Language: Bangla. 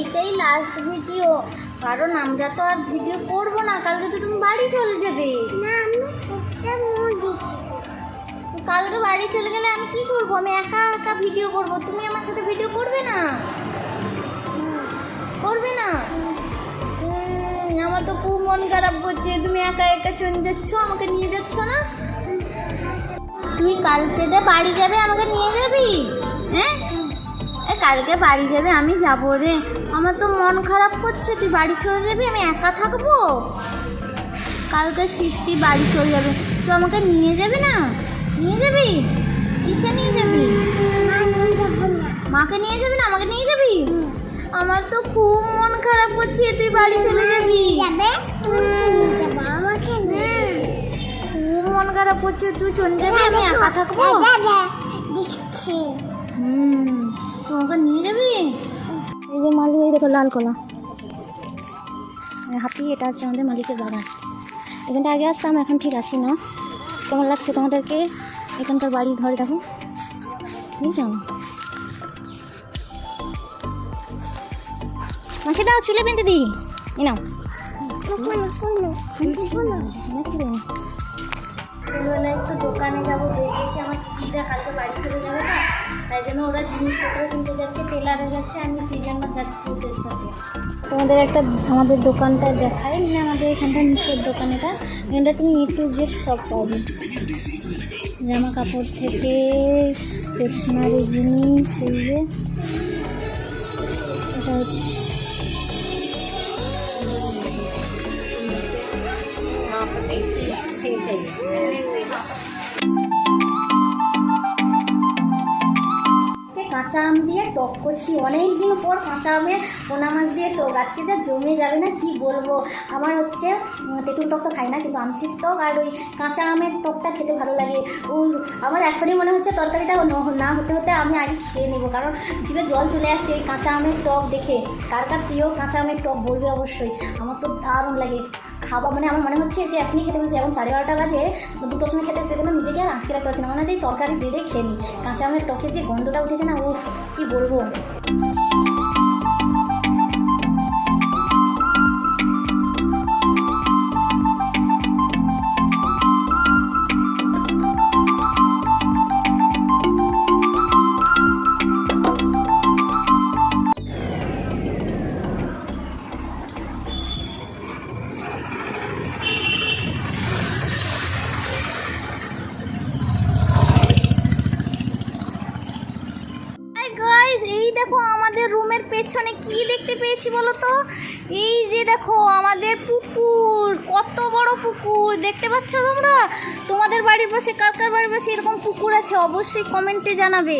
এইটাই লাস্ট ভিডিও, কারণ আমরা তো আর ভিডিও করবো না, কালকে তো তুমি বাড়ি চলে যাবে। না আমি একটা মুভি কালকে বাড়ি চলে গেলে আমি কি করবো? আমি একা একা ভিডিও করবো, তুমি আমার সাথে ভিডিও করবে না? করবে না? আমার তো খুব মন খারাপ করছে, তুমি একা একা চলে যাচ্ছ, আমাকে নিয়ে যাচ্ছ না। তুমি কালকে বাড়ি যাবে, আমাকে নিয়ে যাবি? হ্যাঁ কালকে বাড়ি যাবে, আমি যাবো রে। আমার তো মন খারাপ করছে, তুই বাড়ি চলে যাবি, আমি একা থাকবো। কালকে সৃষ্টি বাড়ি চলে যাবে, তুই আমাকে নিয়ে যাবি না? নিয়ে যাবি? কিসে নিয়ে যাবি? মাকে নিয়ে যাবি না, আমাকে নিয়ে যাবি? আমার তো খুব মন খারাপ করছে, তুই বাড়ি চলে যাবি। খুব মন খারাপ করছে, তুই চলে যাবি, আমি একা থাকবো। তোমাকে নিয়ে যাবি? এই যে মালিক, এই দেখো লাল কলা হাতি, এটা হচ্ছে আমাদের মালিকের বাগান। এখানটা আগে আসতাম, এখন ঠিক আসি না। কেমন লাগছে তোমাদেরকে এখানকার বাড়ি ঘর দেখো, বুঝছো? মাসি দাও, চুলে বেঁধে দিই, এই নাও। ছোটবেলায় একটু দোকানে যাবো দেখেছি, আমার দিদিরা কালকে বাড়ি চলে যাবে না, তাই জন্য ওরা জিনিসপত্র কিনতে যাচ্ছে, টেলারে যাচ্ছে, আমি সেই জন্য যাচ্ছি ওদের সাথে। তোমাদের একটা আমাদের দোকানটা দেখাই, মানে আমাদের এখানটা নিচের দোকানটা, এখানটা তুমি ইউটিউব যে সব পাবে, জামা কাপড় থেকে স্টেশনারি জিনিস, এই যে এটা হচ্ছে কাঁচা আম দিয়ে টক করছি, অনেক দিন পর কাঁচা আমের পোনা মাছ দিয়ে টক, আজকে যা জমে যাবে না কি বলবো। আমার হচ্ছে তেঁতুল টক তো খাই না, কিন্তু আমসির টক আর ওই কাঁচা আমের টকটা খেতে ভালো লাগে। আমার এখনই মনে হচ্ছে তরকারিটা না হতে হতে আমি আগে খেয়ে নেবো, কারণ জিভে জল চলে আসছে এই কাঁচা আমের টক দেখে। কার কার প্রিয় কাঁচা আমের টক বলবে অবশ্যই, আমার তো দারুণ লাগে খাওয়া। মানে আমার মনে হচ্ছে যে এখনই খেতে বলছি, এখন 12:30 বাজে, 2টোর সময় খেতে, সেজন্য নিজেকে আর আটকে রাখতে পারছি না, মনে হচ্ছে এই তরকারি বেড়ে খেয়ে নিই। কাঁচা আমের টকের যে গন্ধটা উঠেছে না, ও কি বলবো। এই দেখো আমাদের রুমের পেছনে কি দেখতে পেয়েছি বলো তো? এই যে দেখো আমাদের পুকুর, কত বড় পুকুর দেখতে পাচ্ছ তোমরা? তোমাদের বাড়ির পাশে কার কার বাড়ির পাশে এরকম পুকুর আছে অবশ্যই কমেন্টে জানাবে।